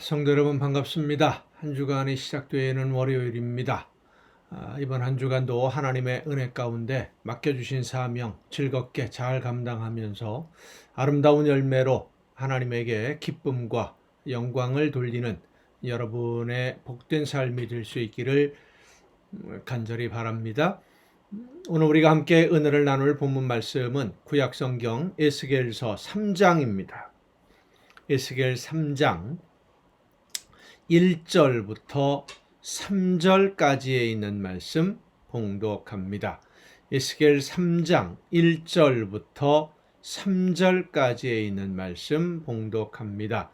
성도 여러분 반갑습니다. 한 주간이 시작되는 월요일입니다. 이번 한 주간도 하나님의 은혜 가운데 맡겨주신 사명 즐겁게 잘 감당하면서 아름다운 열매로 하나님에게 기쁨과 영광을 돌리는 여러분의 복된 삶이 될 수 있기를 간절히 바랍니다. 오늘 우리가 함께 은혜를 나눌 본문 말씀은 구약성경 에스겔서 3장입니다. 에스겔 3장 1절부터 3절까지에 있는 말씀 봉독합니다. 에스겔 3장 1절부터 3절까지에 있는 말씀 봉독합니다.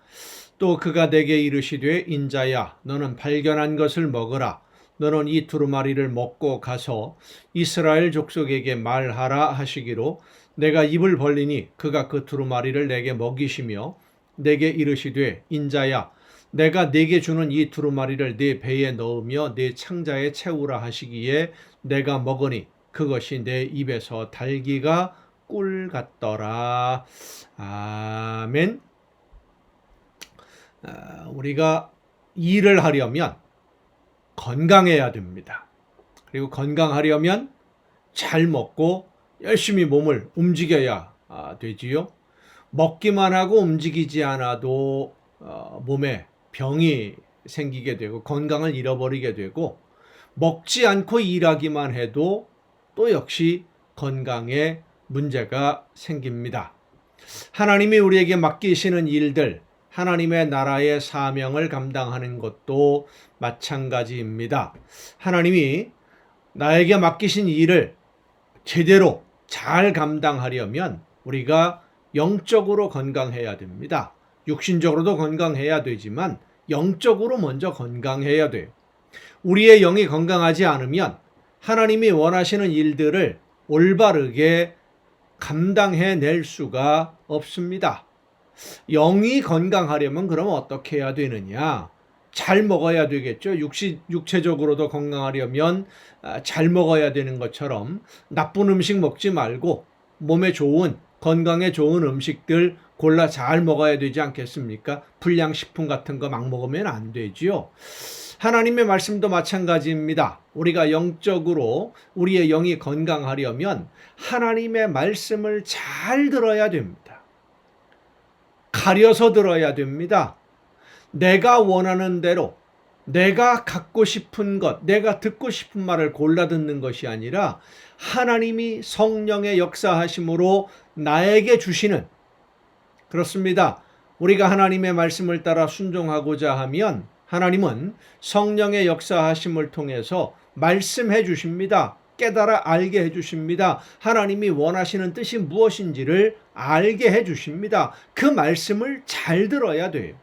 또 그가 내게 이르시되 인자야 너는 발견한 것을 먹으라. 너는 이 두루마리를 먹고 가서 이스라엘 족속에게 말하라 하시기로 내가 입을 벌리니 그가 그 두루마리를 내게 먹이시며 내게 이르시되 인자야 내가 네게 주는 이 두루마리를 네 배에 넣으며 네 창자에 채우라 하시기에 내가 먹으니 그것이 내 입에서 달기가 꿀 같더라. 아멘. 우리가 일을 하려면 건강해야 됩니다. 그리고 건강하려면 잘 먹고 열심히 몸을 움직여야 되지요. 먹기만 하고 움직이지 않아도 몸에 병이 생기게 되고 건강을 잃어버리게 되고 먹지 않고 일하기만 해도 또 역시 건강에 문제가 생깁니다. 하나님이 우리에게 맡기시는 일들, 하나님의 나라의 사명을 감당하는 것도 마찬가지입니다. 하나님이 나에게 맡기신 일을 제대로 잘 감당하려면 우리가 영적으로 건강해야 됩니다. 육신적으로도 건강해야 되지만 영적으로 먼저 건강해야 돼요. 우리의 영이 건강하지 않으면 하나님이 원하시는 일들을 올바르게 감당해낼 수가 없습니다. 영이 건강하려면 그럼 어떻게 해야 되느냐? 잘 먹어야 되겠죠. 육체적으로도 건강하려면 잘 먹어야 되는 것처럼 나쁜 음식 먹지 말고 몸에 좋은 건강에 좋은 음식들 골라 잘 먹어야 되지 않겠습니까? 불량식품 같은 거 막 먹으면 안 되지요. 하나님의 말씀도 마찬가지입니다. 우리가 영적으로 우리의 영이 건강하려면 하나님의 말씀을 잘 들어야 됩니다. 가려서 들어야 됩니다. 내가 원하는 대로 내가 갖고 싶은 것, 내가 듣고 싶은 말을 골라 듣는 것이 아니라 하나님이 성령의 역사하심으로 나에게 주시는, 그렇습니다. 우리가 하나님의 말씀을 따라 순종하고자 하면 하나님은 성령의 역사하심을 통해서 말씀해 주십니다. 깨달아 알게 해 주십니다. 하나님이 원하시는 뜻이 무엇인지를 알게 해 주십니다. 그 말씀을 잘 들어야 돼요.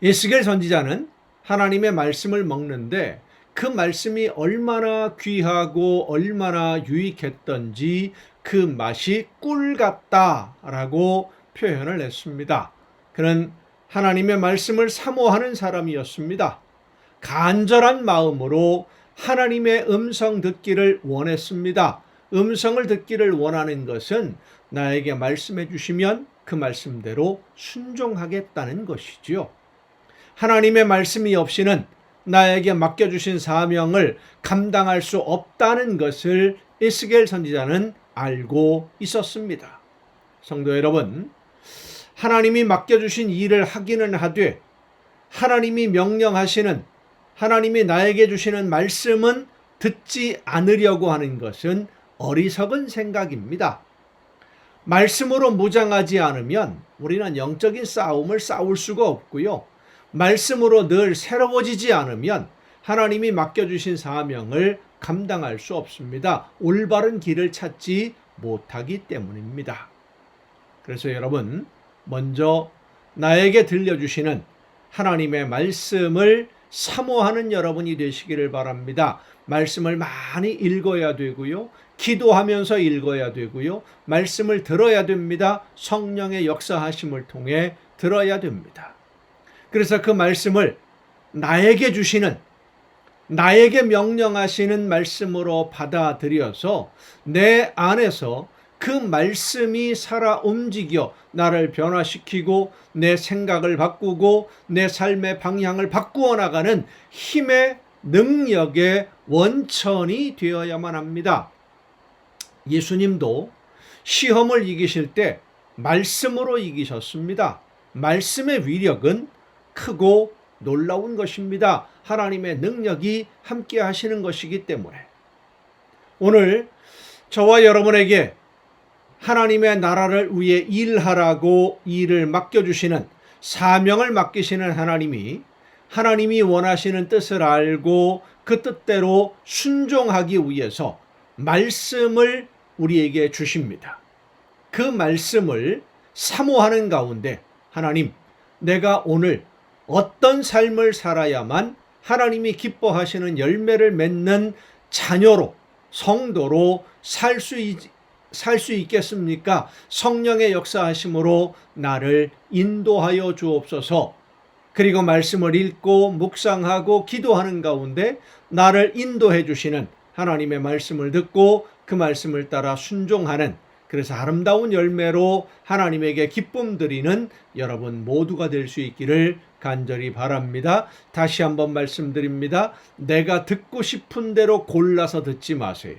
에스겔 선지자는 하나님의 말씀을 먹는데 그 말씀이 얼마나 귀하고 얼마나 유익했던지 그 맛이 꿀 같다라고 표현을 했습니다. 그는 하나님의 말씀을 사모하는 사람이었습니다. 간절한 마음으로 하나님의 음성 듣기를 원했습니다. 음성을 듣기를 원하는 것은 나에게 말씀해 주시면 그 말씀대로 순종하겠다는 것이지요. 하나님의 말씀이 없이는 나에게 맡겨주신 사명을 감당할 수 없다는 것을 에스겔 선지자는 알고 있었습니다. 성도 여러분, 하나님이 맡겨주신 일을 하기는 하되 하나님이 명령하시는, 하나님이 나에게 주시는 말씀은 듣지 않으려고 하는 것은 어리석은 생각입니다. 말씀으로 무장하지 않으면 우리는 영적인 싸움을 싸울 수가 없고요. 말씀으로 늘 새로워지지 않으면 하나님이 맡겨주신 사명을 감당할 수 없습니다. 올바른 길을 찾지 못하기 때문입니다. 그래서 여러분, 먼저 나에게 들려주시는 하나님의 말씀을 사모하는 여러분이 되시기를 바랍니다. 말씀을 많이 읽어야 되고요. 기도하면서 읽어야 되고요. 말씀을 들어야 됩니다. 성령의 역사하심을 통해 들어야 됩니다. 그래서 그 말씀을 나에게 주시는, 나에게 명령하시는 말씀으로 받아들여서 내 안에서 그 말씀이 살아 움직여 나를 변화시키고 내 생각을 바꾸고 내 삶의 방향을 바꾸어 나가는 힘의 능력의 원천이 되어야만 합니다. 예수님도 시험을 이기실 때 말씀으로 이기셨습니다. 말씀의 위력은 크고 놀라운 것입니다. 하나님의 능력이 함께 하시는 것이기 때문에 오늘 저와 여러분에게 하나님의 나라를 위해 일하라고 일을 맡겨주시는 사명을 맡기시는 하나님이 원하시는 뜻을 알고 그 뜻대로 순종하기 위해서 말씀을 우리에게 주십니다. 그 말씀을 사모하는 가운데 하나님, 내가 오늘 어떤 삶을 살아야만 하나님이 기뻐하시는 열매를 맺는 자녀로 성도로 살 수 있겠습니까? 성령의 역사하심으로 나를 인도하여 주옵소서. 그리고 말씀을 읽고 묵상하고 기도하는 가운데 나를 인도해 주시는 하나님의 말씀을 듣고 그 말씀을 따라 순종하는, 그래서 아름다운 열매로 하나님에게 기쁨 드리는 여러분 모두가 될 수 있기를 간절히 바랍니다. 다시 한번 말씀드립니다. 내가 듣고 싶은 대로 골라서 듣지 마세요.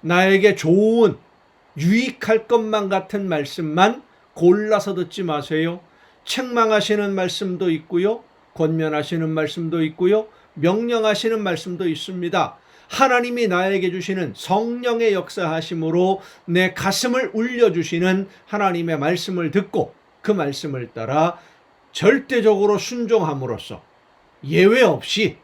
나에게 좋은 유익할 것만 같은 말씀만 골라서 듣지 마세요. 책망하시는 말씀도 있고요, 권면하시는 말씀도 있고요, 명령하시는 말씀도 있습니다. 하나님이 나에게 주시는 성령의 역사하심으로 내 가슴을 울려주시는 하나님의 말씀을 듣고 그 말씀을 따라 절대적으로 순종함으로써 예외 없이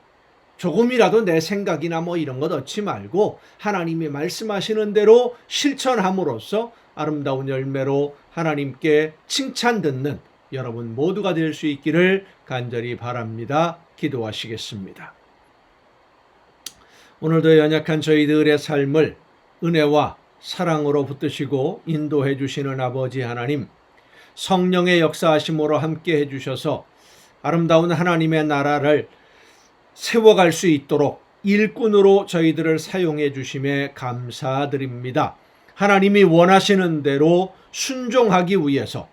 조금이라도 내 생각이나 이런 것 얻지 말고 하나님이 말씀하시는 대로 실천함으로써 아름다운 열매로 하나님께 칭찬 듣는 여러분 모두가 될 수 있기를 간절히 바랍니다. 기도하시겠습니다. 오늘도 연약한 저희들의 삶을 은혜와 사랑으로 붙드시고 인도해 주시는 아버지 하나님, 성령의 역사하심으로 함께 해주셔서 아름다운 하나님의 나라를 세워갈 수 있도록 일꾼으로 저희들을 사용해 주심에 감사드립니다. 하나님이 원하시는 대로 순종하기 위해서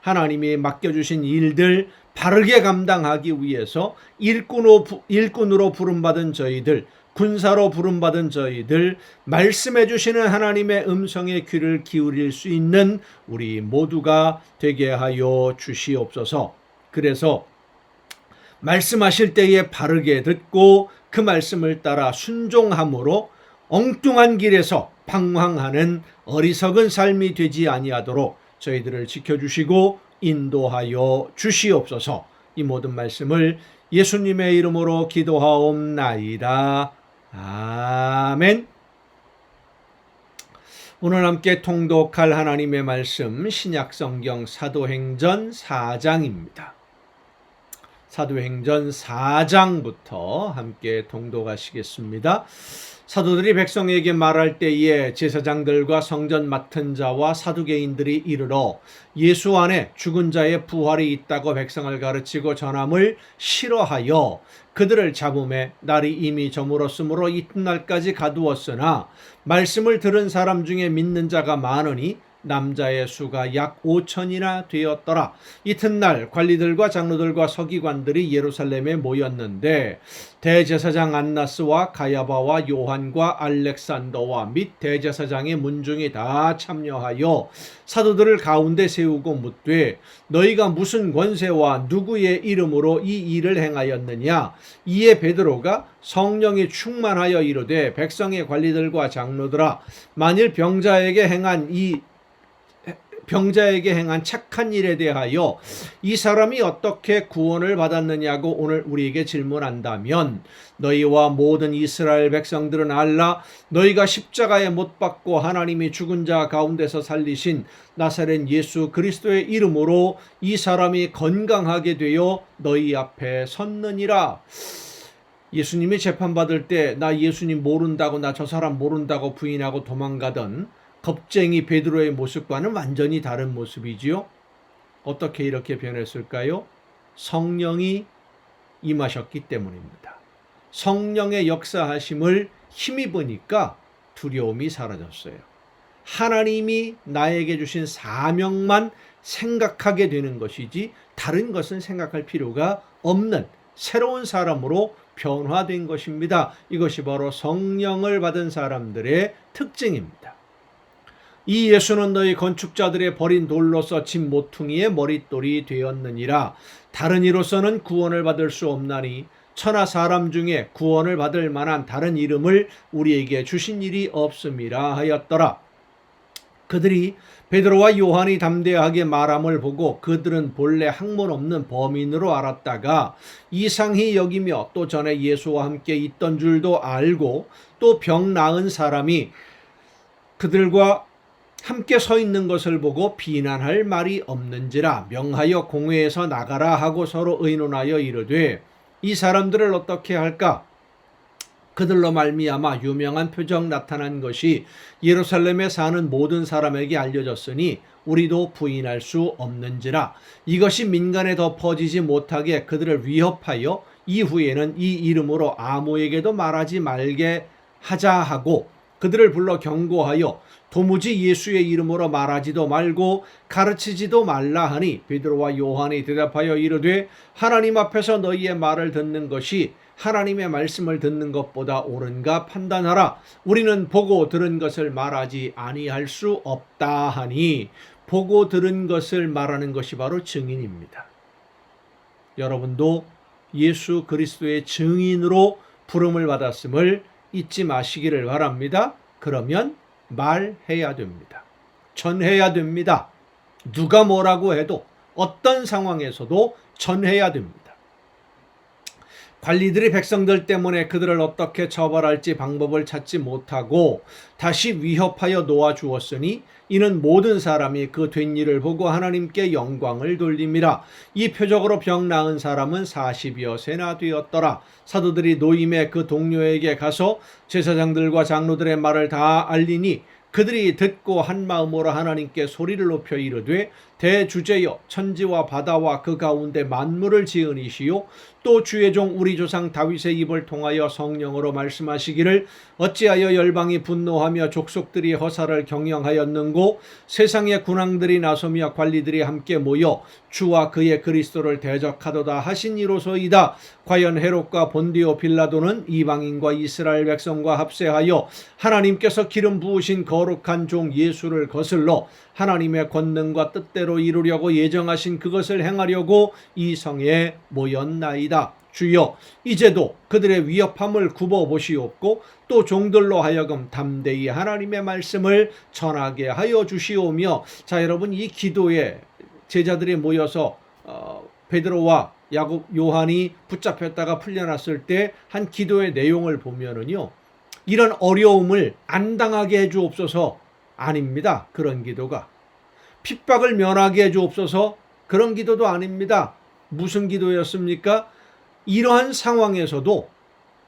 하나님이 맡겨주신 일들 바르게 감당하기 위해서 일꾼으로 부름받은 저희들, 군사로 부름받은 저희들, 말씀해 주시는 하나님의 음성에 귀를 기울일 수 있는 우리 모두가 되게 하여 주시옵소서. 그래서 말씀하실 때에 바르게 듣고 그 말씀을 따라 순종함으로 엉뚱한 길에서 방황하는 어리석은 삶이 되지 아니하도록 저희들을 지켜주시고 인도하여 주시옵소서. 이 모든 말씀을 예수님의 이름으로 기도하옵나이다. 아멘. 오늘 함께 통독할 하나님의 말씀 신약성경 사도행전 4장입니다. 사도행전 4장부터 함께 통독하시겠습니다. 사도들이 백성에게 말할 때에 제사장들과 성전 맡은 자와 사두개인들이 이르러 예수 안에 죽은 자의 부활이 있다고 백성을 가르치고 전함을 싫어하여 그들을 잡음에 날이 이미 저물었으므로 이튿날까지 가두었으나 말씀을 들은 사람 중에 믿는 자가 많으니 남자의 수가 약 5천이나 되었더라. 이튿날 관리들과 장로들과 서기관들이 예루살렘에 모였는데 대제사장 안나스와 가야바와 요한과 알렉산더와 및 대제사장의 문중이 다 참여하여 사도들을 가운데 세우고 묻되 너희가 무슨 권세와 누구의 이름으로 이 일을 행하였느냐. 이에 베드로가 성령이 충만하여 이르되 백성의 관리들과 장로들아, 만일 병자에게 행한 착한 일에 대하여 이 사람이 어떻게 구원을 받았느냐고 오늘 우리에게 질문한다면 너희와 모든 이스라엘 백성들은 알라. 너희가 십자가에 못 박고 하나님이 죽은 자 가운데서 살리신 나사렛 예수 그리스도의 이름으로 이 사람이 건강하게 되어 너희 앞에 섰느니라. 예수님이 재판받을 때 나 예수님 모른다고, 나 저 사람 모른다고 부인하고 도망가던 겁쟁이 베드로의 모습과는 완전히 다른 모습이지요. 어떻게 이렇게 변했을까요? 성령이 임하셨기 때문입니다. 성령의 역사하심을 힘입으니까 두려움이 사라졌어요. 하나님이 나에게 주신 사명만 생각하게 되는 것이지 다른 것은 생각할 필요가 없는 새로운 사람으로 변화된 것입니다. 이것이 바로 성령을 받은 사람들의 특징입니다. 이 예수는 너희 건축자들의 버린 돌로서 집 모퉁이의 머릿돌이 되었느니라. 다른 이로서는 구원을 받을 수 없나니 천하 사람 중에 구원을 받을 만한 다른 이름을 우리에게 주신 일이 없음이라 하였더라. 그들이 베드로와 요한이 담대하게 말함을 보고 그들은 본래 학문 없는 범인으로 알았다가 이상히 여기며 또 전에 예수와 함께 있던 줄도 알고 또 병 나은 사람이 그들과 함께 서 있는 것을 보고 비난할 말이 없는지라 명하여 공회에서 나가라 하고 서로 의논하여 이르되 이 사람들을 어떻게 할까? 그들로 말미암아 유명한 표적 나타난 것이 예루살렘에 사는 모든 사람에게 알려졌으니 우리도 부인할 수 없는지라. 이것이 민간에 더 퍼지지 못하게 그들을 위협하여 이후에는 이 이름으로 아무에게도 말하지 말게 하자 하고 그들을 불러 경고하여 도무지 예수의 이름으로 말하지도 말고 가르치지도 말라 하니 베드로와 요한이 대답하여 이르되 하나님 앞에서 너희의 말을 듣는 것이 하나님의 말씀을 듣는 것보다 옳은가 판단하라. 우리는 보고 들은 것을 말하지 아니할 수 없다 하니 보고 들은 것을 말하는 것이 바로 증인입니다. 여러분도 예수 그리스도의 증인으로 부름을 받았음을 잊지 마시기를 바랍니다. 그러면 말해야 됩니다. 전해야 됩니다. 누가 뭐라고 해도 어떤 상황에서도 전해야 됩니다. 관리들이 백성들 때문에 그들을 어떻게 처벌할지 방법을 찾지 못하고 다시 위협하여 놓아주었으니 이는 모든 사람이 그 된 일을 보고 하나님께 영광을 돌림이라. 이 표적으로 병 나은 사람은 40여 세나 되었더라. 사도들이 노임의 그 동료에게 가서 제사장들과 장로들의 말을 다 알리니 그들이 듣고 한 마음으로 하나님께 소리를 높여 이르되 대주제여 천지와 바다와 그 가운데 만물을 지은 이시요 또 주의 종 우리 조상 다윗의 입을 통하여 성령으로 말씀하시기를 어찌하여 열방이 분노하며 족속들이 허사를 경영하였는고 세상의 군왕들이 나서며 관리들이 함께 모여 주와 그의 그리스도를 대적하도다 하신 이로소이다. 과연 헤롯과 본디오 빌라도는 이방인과 이스라엘 백성과 합세하여 하나님께서 기름 부으신 거룩한 종 예수를 거슬러 하나님의 권능과 뜻대로 이루려고 예정하신 그것을 행하려고 이 성에 모였나이다. 주여 이제도 그들의 위협함을 굽어보시옵고 또 종들로 하여금 담대히 하나님의 말씀을 전하게 하여 주시오며. 자, 여러분, 이 기도에 제자들이 모여서 베드로와 야곱, 요한이 붙잡혔다가 풀려났을 때 한 기도의 내용을 보면은요, 이런 어려움을 안 당하게 해주옵소서 아닙니다. 그런 기도가 핍박을 면하게 해주옵소서 그런 기도도 아닙니다. 무슨 기도였습니까? 이러한 상황에서도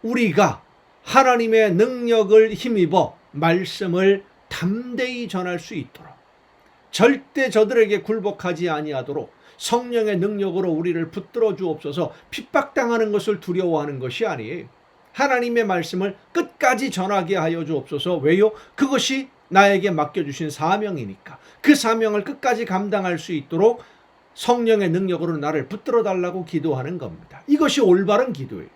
우리가 하나님의 능력을 힘입어 말씀을 담대히 전할 수 있도록 절대 저들에게 굴복하지 아니하도록 성령의 능력으로 우리를 붙들어 주옵소서. 핍박당하는 것을 두려워하는 것이 아니에요. 하나님의 말씀을 끝까지 전하게 하여 주옵소서. 왜요? 그것이 나에게 맡겨주신 사명이니까. 그 사명을 끝까지 감당할 수 있도록 성령의 능력으로 나를 붙들어 달라고 기도하는 겁니다. 이것이 올바른 기도예요.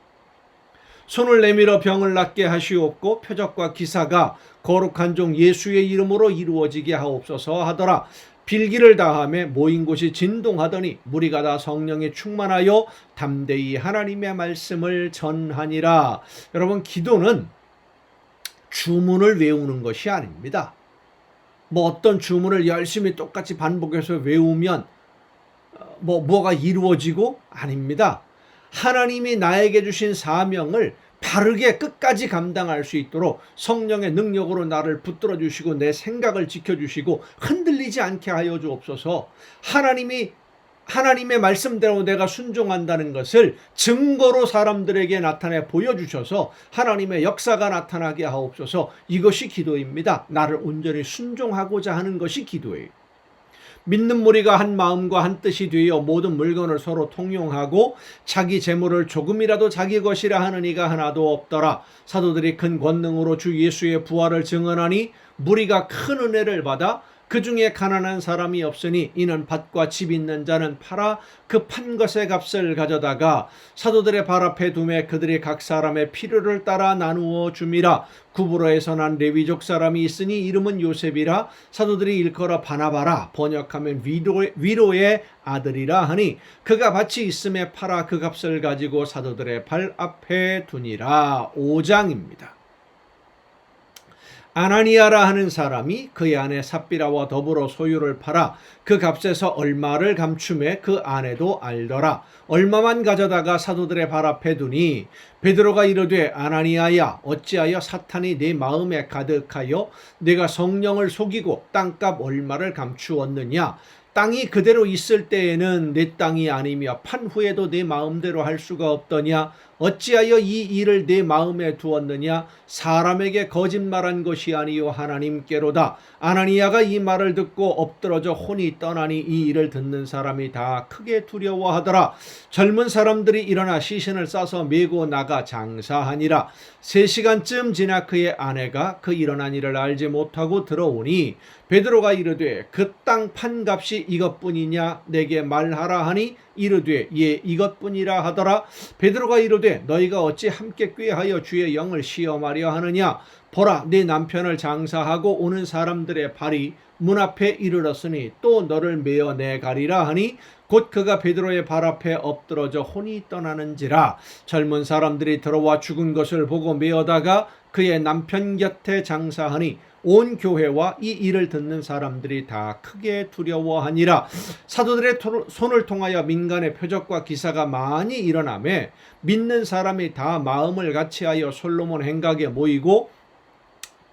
손을 내밀어 병을 낫게 하시옵고 표적과 기사가 거룩한 종 예수의 이름으로 이루어지게 하옵소서 하더라. 빌기를 다하며 모인 곳이 진동하더니 무리가 다 성령에 충만하여 담대히 하나님의 말씀을 전하니라. 여러분, 기도는 주문을 외우는 것이 아닙니다. 뭐 어떤 주문을 열심히 똑같이 반복해서 외우면 뭐가 이루어지고 아닙니다. 하나님이 나에게 주신 사명을 바르게 끝까지 감당할 수 있도록 성령의 능력으로 나를 붙들어 주시고 내 생각을 지켜주시고 흔들리지 않게 하여 주옵소서. 하나님의 말씀대로 내가 순종한다는 것을 증거로 사람들에게 나타내 보여주셔서 하나님의 역사가 나타나게 하옵소서. 이것이 기도입니다. 나를 온전히 순종하고자 하는 것이 기도예요. 믿는 무리가 한 마음과 한 뜻이 되어 모든 물건을 서로 통용하고 자기 재물을 조금이라도 자기 것이라 하는 이가 하나도 없더라. 사도들이 큰 권능으로 주 예수의 부활을 증언하니 무리가 큰 은혜를 받아 그 중에 가난한 사람이 없으니 이는 밭과 집 있는 자는 팔아 그 판 것의 값을 가져다가 사도들의 발 앞에 두매 그들이 각 사람의 필요를 따라 나누어 줌이라. 구브로에서 난 레위족 사람이 있으니 이름은 요셉이라. 사도들이 일컬어 바나바라 번역하면 위로의 아들이라 하니 그가 밭이 있음에 팔아 그 값을 가지고 사도들의 발 앞에 두니라. 5장입니다. 아나니아라 하는 사람이 그의 아내 삽비라와 더불어 소유를 팔아 그 값에서 얼마를 감춤해 그 아내도 알더라. 얼마만 가져다가 사도들의 발 앞에 두니 베드로가 이르되 아나니아야 어찌하여 사탄이 네 마음에 가득하여 네가 성령을 속이고 땅값 얼마를 감추었느냐. 땅이 그대로 있을 때에는 내 땅이 아니며 판 후에도 내 마음대로 할 수가 없더냐. 어찌하여 이 일을 내 마음에 두었느냐. 사람에게 거짓말한 것이 아니요 하나님께로다. 아나니아가 이 말을 듣고 엎드러져 혼이 떠나니 이 일을 듣는 사람이 다 크게 두려워하더라. 젊은 사람들이 일어나 시신을 싸서 메고 나가 장사하니라. 3시간쯤 지나 그의 아내가 그 일어난 일을 알지 못하고 들어오니 베드로가 이르되 그 땅 판 값이 이것뿐이냐 내게 말하라 하니 이르되 예 이것뿐이라 하더라. 베드로가 이르되 너희가 어찌 함께 꾀하여 주의 영을 시험하려 하느냐. 보라 네 남편을 장사하고 오는 사람들의 발이 문 앞에 이르렀으니 또 너를 메어 내가리라 하니 곧 그가 베드로의 발 앞에 엎드러져 혼이 떠나는지라. 젊은 사람들이 들어와 죽은 것을 보고 메어다가 그의 남편 곁에 장사하니 온 교회와 이 일을 듣는 사람들이 다 크게 두려워하니라. 사도들의 손을 통하여 민간의 표적과 기사가 많이 일어나매 믿는 사람이 다 마음을 같이하여 솔로몬 행각에 모이고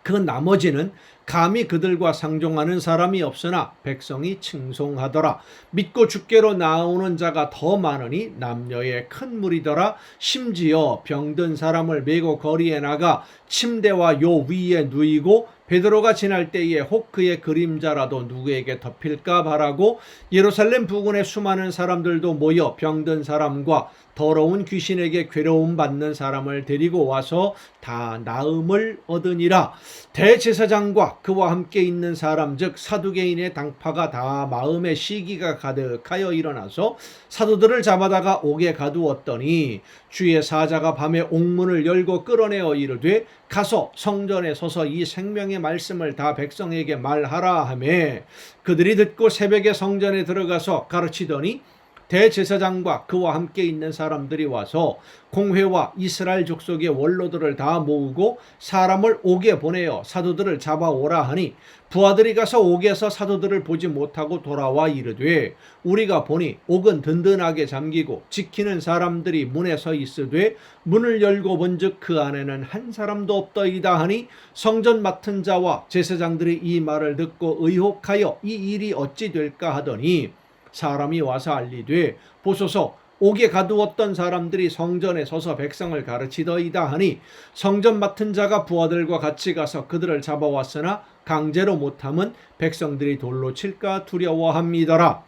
그 나머지는 감히 그들과 상종하는 사람이 없으나 백성이 칭송하더라. 믿고 주께로 나오는 자가 더 많으니 남녀의 큰 무리더라. 심지어 병든 사람을 메고 거리에 나가 침대와 요 위에 누이고 베드로가 지날 때에 혹 그의 그림자라도 누구에게 덮일까 바라고 예루살렘 부근의 수많은 사람들도 모여 병든 사람과 더러운 귀신에게 괴로움 받는 사람을 데리고 와서 다 나음을 얻으니라. 대제사장과 그와 함께 있는 사람 즉 사두개인의 당파가 다 마음에 시기가 가득하여 일어나서 사도들을 잡아다가 옥에 가두었더니 주의 사자가 밤에 옥문을 열고 끌어내어 이르되 가서 성전에 서서 이 생명의 말씀을 다 백성에게 말하라 하매 그들이 듣고 새벽에 성전에 들어가서 가르치더니 대제사장과 그와 함께 있는 사람들이 와서 공회와 이스라엘 족속의 원로들을 다 모으고 사람을 옥에 보내어 사도들을 잡아오라 하니 부하들이 가서 옥에서 사도들을 보지 못하고 돌아와 이르되 우리가 보니 옥은 든든하게 잠기고 지키는 사람들이 문에 서 있으되 문을 열고 본즉 그 안에는 한 사람도 없더이다 하니 성전 맡은 자와 제사장들이 이 말을 듣고 의혹하여 이 일이 어찌 될까 하더니 사람이 와서 알리되 보소서 옥에 가두었던 사람들이 성전에 서서 백성을 가르치더이다 하니 성전 맡은 자가 부하들과 같이 가서 그들을 잡아왔으나 강제로 못함은 백성들이 돌로 칠까 두려워함이더라.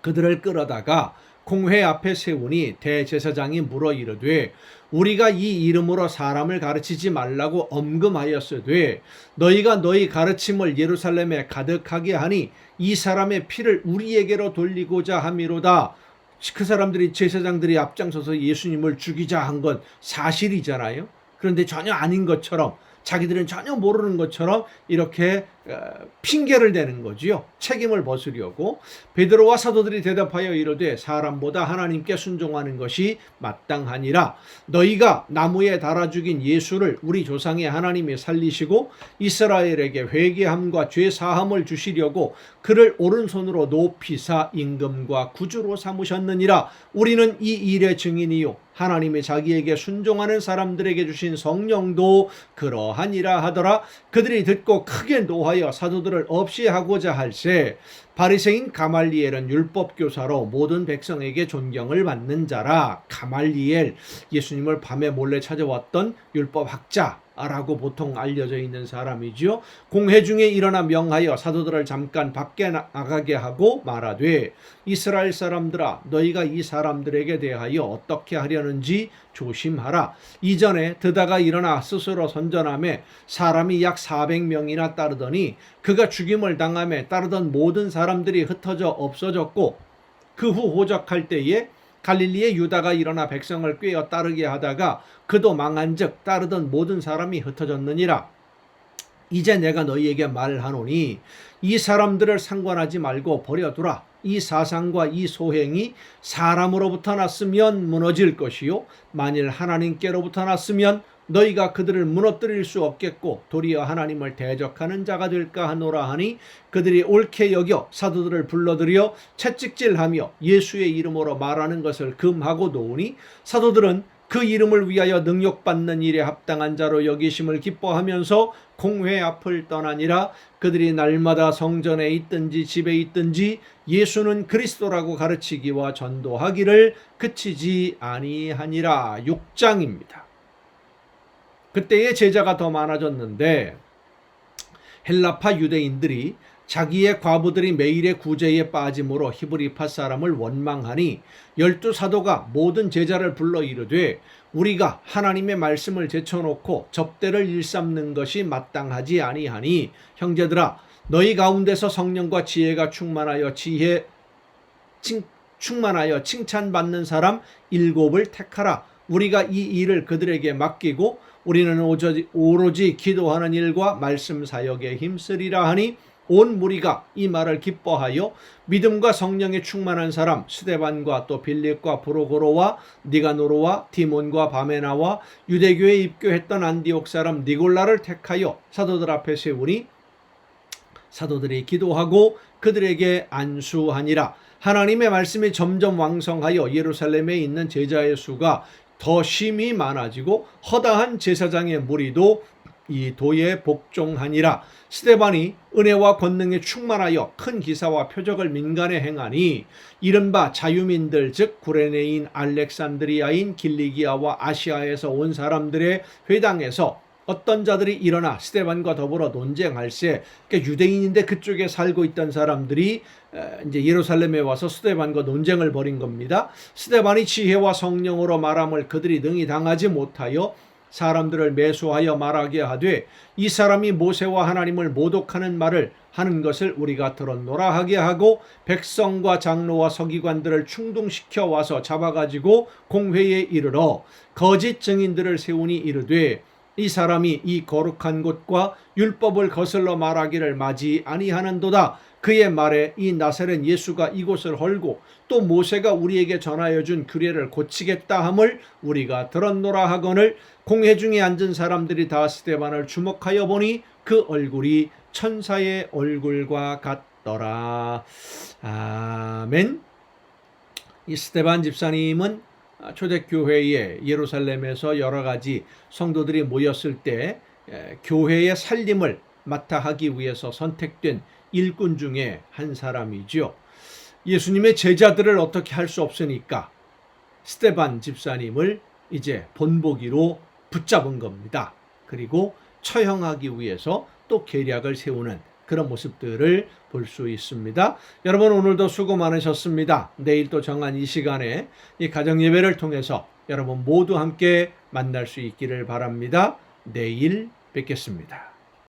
그들을 끌어다가 공회 앞에 세우니 대제사장이 물어 이르되 우리가 이 이름으로 사람을 가르치지 말라고 엄금하였으되 너희가 너희 가르침을 예루살렘에 가득하게 하니 이 사람의 피를 우리에게로 돌리고자 함이로다. 그 사람들이 제사장들이 앞장서서 예수님을 죽이자 한 건 사실이잖아요. 그런데 전혀 아닌 것처럼 자기들은 전혀 모르는 것처럼 이렇게 핑계를 대는 거지요. 책임을 벗으려고. 베드로와 사도들이 대답하여 이르되 사람보다 하나님께 순종하는 것이 마땅하니라. 너희가 나무에 달아 죽인 예수를 우리 조상의 하나님이 살리시고 이스라엘에게 회개함과 죄 사함을 주시려고 그를 오른손으로 높이사 임금과 구주로 삼으셨느니라. 우리는 이 일의 증인이요 하나님이 자기에게 순종하는 사람들에게 주신 성령도 그러하니라 하더라. 그들이 듣고 크게 노하여 사도들을 없이 하고자 할세 바리새인 가말리엘은 율법교사로 모든 백성에게 존경을 받는 자라. 가말리엘 예수님을 밤에 몰래 찾아왔던 율법학자 라고 보통 알려져 있는 사람이지요. 공회 중에 일어나 명하여 사도들을 잠깐 밖에 나가게 하고 말하되 이스라엘 사람들아 너희가 이 사람들에게 대하여 어떻게 하려는지 조심하라. 이전에 드다가 일어나 스스로 선전하며 사람이 약 400명이나 따르더니 그가 죽임을 당하며 따르던 모든 사람들이 흩어져 없어졌고 그 후 호적할 때에 갈릴리의 유다가 일어나 백성을 꾀어 따르게 하다가 그도 망한즉 따르던 모든 사람이 흩어졌느니라. 이제 내가 너희에게 말하노니 이 사람들을 상관하지 말고 버려두라. 이 사상과 이 소행이 사람으로부터 났으면 무너질 것이요 만일 하나님께로부터 났으면 너희가 그들을 무너뜨릴 수 없겠고 도리어 하나님을 대적하는 자가 될까 하노라 하니 그들이 옳게 여겨 사도들을 불러들여 채찍질하며 예수의 이름으로 말하는 것을 금하고 놓으니 사도들은 그 이름을 위하여 능욕받는 일에 합당한 자로 여기심을 기뻐하면서 공회 앞을 떠나니라. 그들이 날마다 성전에 있든지 집에 있든지 예수는 그리스도라고 가르치기와 전도하기를 그치지 아니하니라. 6장입니다. 그때의 제자가 더 많아졌는데 헬라파 유대인들이 자기의 과부들이 매일의 구제에 빠짐으로 히브리파 사람을 원망하니 12사도가 모든 제자를 불러 이르되 우리가 하나님의 말씀을 제쳐놓고 접대를 일삼는 것이 마땅하지 아니하니 형제들아 너희 가운데서 성령과 지혜가 충만하여 칭찬받는 사람 7을 택하라. 우리가 이 일을 그들에게 맡기고 우리는 오로지 기도하는 일과 말씀 사역에 힘쓰리라 하니 온 무리가 이 말을 기뻐하여 믿음과 성령에 충만한 사람 스데반과 또 빌립과 브로고로와 니가노로와 디몬과 바메나와 유대교에 입교했던 안디옥 사람 니골라를 택하여 사도들 앞에 세우니 사도들이 기도하고 그들에게 안수하니라. 하나님의 말씀이 점점 왕성하여 예루살렘에 있는 제자의 수가 더 심히 많아지고 허다한 제사장의 무리도 이 도에 복종하니라. 스데반이 은혜와 권능에 충만하여 큰 기사와 표적을 민간에 행하니 이른바 자유민들 즉 구레네인 알렉산드리아인 길리기아와 아시아에서 온 사람들의 회당에서 어떤 자들이 일어나 스데반과 더불어 논쟁할세. 그러니까 유대인인데 그쪽에 살고 있던 사람들이 이제 예루살렘에 와서 스데반과 논쟁을 벌인 겁니다. 스데반이 지혜와 성령으로 말함을 그들이 능히 당하지 못하여 사람들을 매수하여 말하게 하되 이 사람이 모세와 하나님을 모독하는 말을 하는 것을 우리가 들었노라 하게 하고 백성과 장로와 서기관들을 충동시켜 와서 잡아가지고 공회에 이르러 거짓 증인들을 세우니 이르되 이 사람이 이 거룩한 곳과 율법을 거슬러 말하기를 마지 아니하는도다. 그의 말에 이 나사렛 예수가 이곳을 헐고 또 모세가 우리에게 전하여 준 규례를 고치겠다 함을 우리가 들었노라 하거늘 공회 중에 앉은 사람들이 다 스데반을 주목하여 보니 그 얼굴이 천사의 얼굴과 같더라. 아멘. 이 스데반 집사님은 초대교회에 예루살렘에서 여러 가지 성도들이 모였을 때 교회의 살림을 맡아 하기 위해서 선택된 일꾼 중에 한 사람이죠. 예수님의 제자들을 어떻게 할 수 없으니까 스데반 집사님을 이제 본보기로 붙잡은 겁니다. 그리고 처형하기 위해서 또 계략을 세우는 그런 모습들을 볼 수 있습니다. 여러분 오늘도 수고 많으셨습니다. 내일 또 정한 이 시간에 이 가정 예배를 통해서 여러분 모두 함께 만날 수 있기를 바랍니다. 내일 뵙겠습니다.